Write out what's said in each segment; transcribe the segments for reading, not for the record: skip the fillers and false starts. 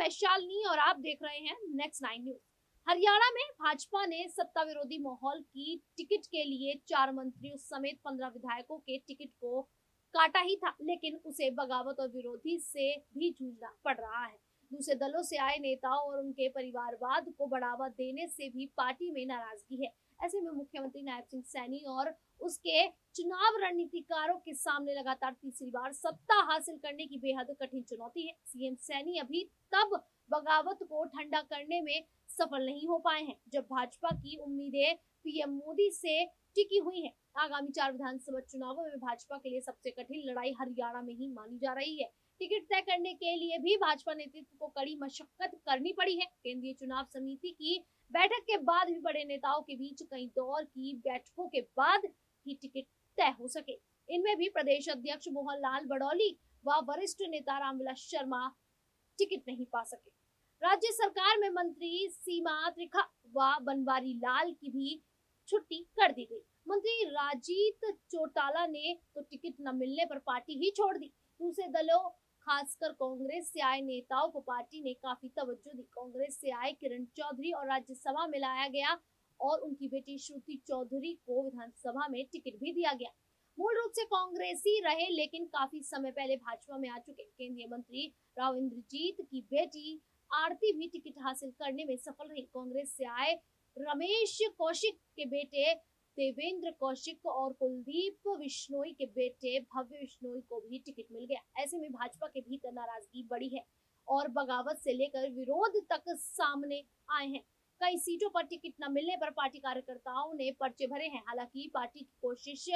मैं शालिनी और आप देख रहे हैं नेक्स्ट 9 न्यूज। हरियाणा में भाजपा ने सत्ता विरोधी माहौल की टिकट के लिए 4 मंत्रियों समेत 15 विधायकों के टिकट को काटा ही था, लेकिन उसे बगावत और विरोधी से भी जूझना पड़ रहा है। दूसरे दलों से आए नेताओं और उनके परिवारवाद को बढ़ावा देने से भी पार्टी में नाराजगी है। ऐसे में मुख्यमंत्री नायब सिंह सैनी और उसके चुनाव रणनीतिकारों के सामने लगातार तीसरी बार सत्ता हासिल करने की बेहद कठिन चुनौती है। सीएम सैनी अभी तब बगावत को ठंडा करने में सफल नहीं हो पाए हैं, जब भाजपा की उम्मीदें पीएम मोदी से टिकी हुई हैं। आगामी 4 विधानसभा चुनावों में भाजपा के लिए सबसे कठिन लड़ाई हरियाणा में ही मानी जा रही है। टिकट तय करने के लिए भी भाजपा नेतृत्व को कड़ी मशक्कत करनी पड़ी है। केंद्रीय चुनाव समिति की बैठक के बाद भी बड़े नेताओं के बीच कई दौर की बैठकों के बाद ही टिकट तय हो सके। इनमें भी प्रदेश अध्यक्ष मोहन लाल बड़ौली व वरिष्ठ नेता रामविलास शर्मा टिकट नहीं पा सके। राज्य सरकार में मंत्री सीमा त्रिखा व बनवारी लाल की भी छुट्टी कर दी गई। मंत्री राजीत चौटाला ने तो टिकट न मिलने पर पार्टी ही छोड़ दी। दूसरे दलों खासकर कांग्रेस से आए नेताओं को पार्टी ने काफी तवज्जो दी। कांग्रेस से आए किरण चौधरी और राज्यसभा में लाया गया और उनकी बेटी श्रुति चौधरी को विधानसभा में टिकट भी दिया गया। मूल रूप से कांग्रेसी रहे, लेकिन काफी समय पहले भाजपा में आ चुके केंद्रीय मंत्री राव इंद्रजीत की बेटी आरती भी टिकट हासिल करने में सफल रही। कांग्रेस से आए रमेश कौशिक के बेटे देवेंद्र कौशिक और कुलदीप बिश्नोई के बेटे भव्य बिश्नोई को भी टिकट मिल गया। ऐसे में भाजपा के भीतर नाराजगी बढ़ी है और बगावत से लेकर विरोध तक सामने आए हैं। कई सीटों पर टिकट न मिलने पर पार्टी कार्यकर्ताओं ने पर्चे भरे हैं। हालांकि पार्टी की कोशिश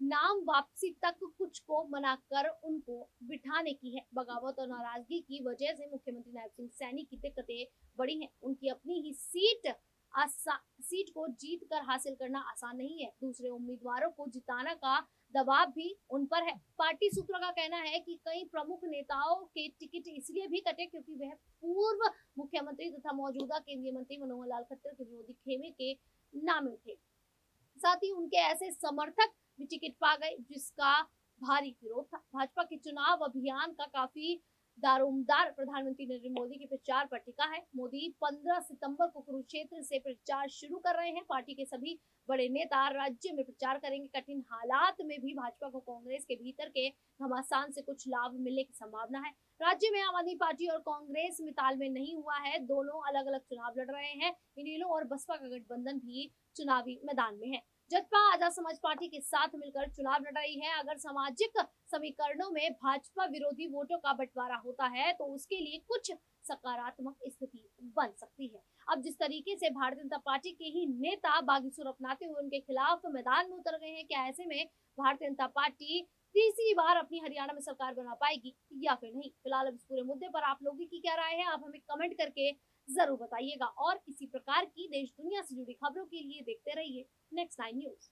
नाम वापसी तक कुछ को मनाकर उनको बिठाने की है। बगावत और नाराजगी की वजह से मुख्यमंत्री नायब सिंह सैनी की दिक्कतें बढ़ी हैं। उनकी अपनी ही सीट को जीत कर हासिल करना आसान नहीं है। दूसरे उम्मीदवारों को जिताना का दबाव भी उन पर है। पार्टी सूत्रों का कहना है कि कई प्रमुख नेताओं के टिकट इसलिए भी कटे क्योंकि वह पूर्व मुख्यमंत्री तथा मौजूदा केंद्रीय मंत्री मनोहर लाल खट्टर के विरोधी खेमे के नामित थे। साथ ही उनके ऐसे समर्थक भी टिकट पा गए जिसका भारी विरोध था। भाजपा के चुनाव अभियान का काफी दारोमदार प्रधानमंत्री नरेंद्र मोदी के प्रचार पर टिका है। मोदी 15 सितंबर को कुरुक्षेत्र से प्रचार शुरू कर रहे हैं। पार्टी के सभी बड़े नेता राज्य में प्रचार करेंगे। कठिन हालात में भी भाजपा को कांग्रेस के भीतर के घमासान से कुछ लाभ मिलने की संभावना है। राज्य में आम आदमी पार्टी और कांग्रेस में तालमेल नहीं हुआ है। दोनों अलग अलग चुनाव लड़ रहे हैं। इनेलो और बसपा का गठबंधन भी चुनावी मैदान में है। जसपा आजाद समाज पार्टी के साथ मिलकर चुनाव लड़ रही है। अगर सामाजिक समीकरणों में भाजपा विरोधी वोटों का बंटवारा होता है तो उसके लिए कुछ सकारात्मक स्थिति बन सकती है। अब जिस तरीके से भारतीय जनता पार्टी के ही नेता बागी सुर अपनाते हुए उनके खिलाफ मैदान में उतर गए हैं, क्या ऐसे में भारतीय जनता पार्टी तीसरी बार अपनी हरियाणा में सरकार बना पाएगी या फिर नहीं? फिलहाल अब इस पूरे मुद्दे पर आप लोगों की क्या राय है, आप हमें कमेंट करके जरूर बताइएगा। और इसी प्रकार की देश दुनिया से जुड़ी खबरों के लिए देखते रहिए नेक्स्ट 9 न्यूज।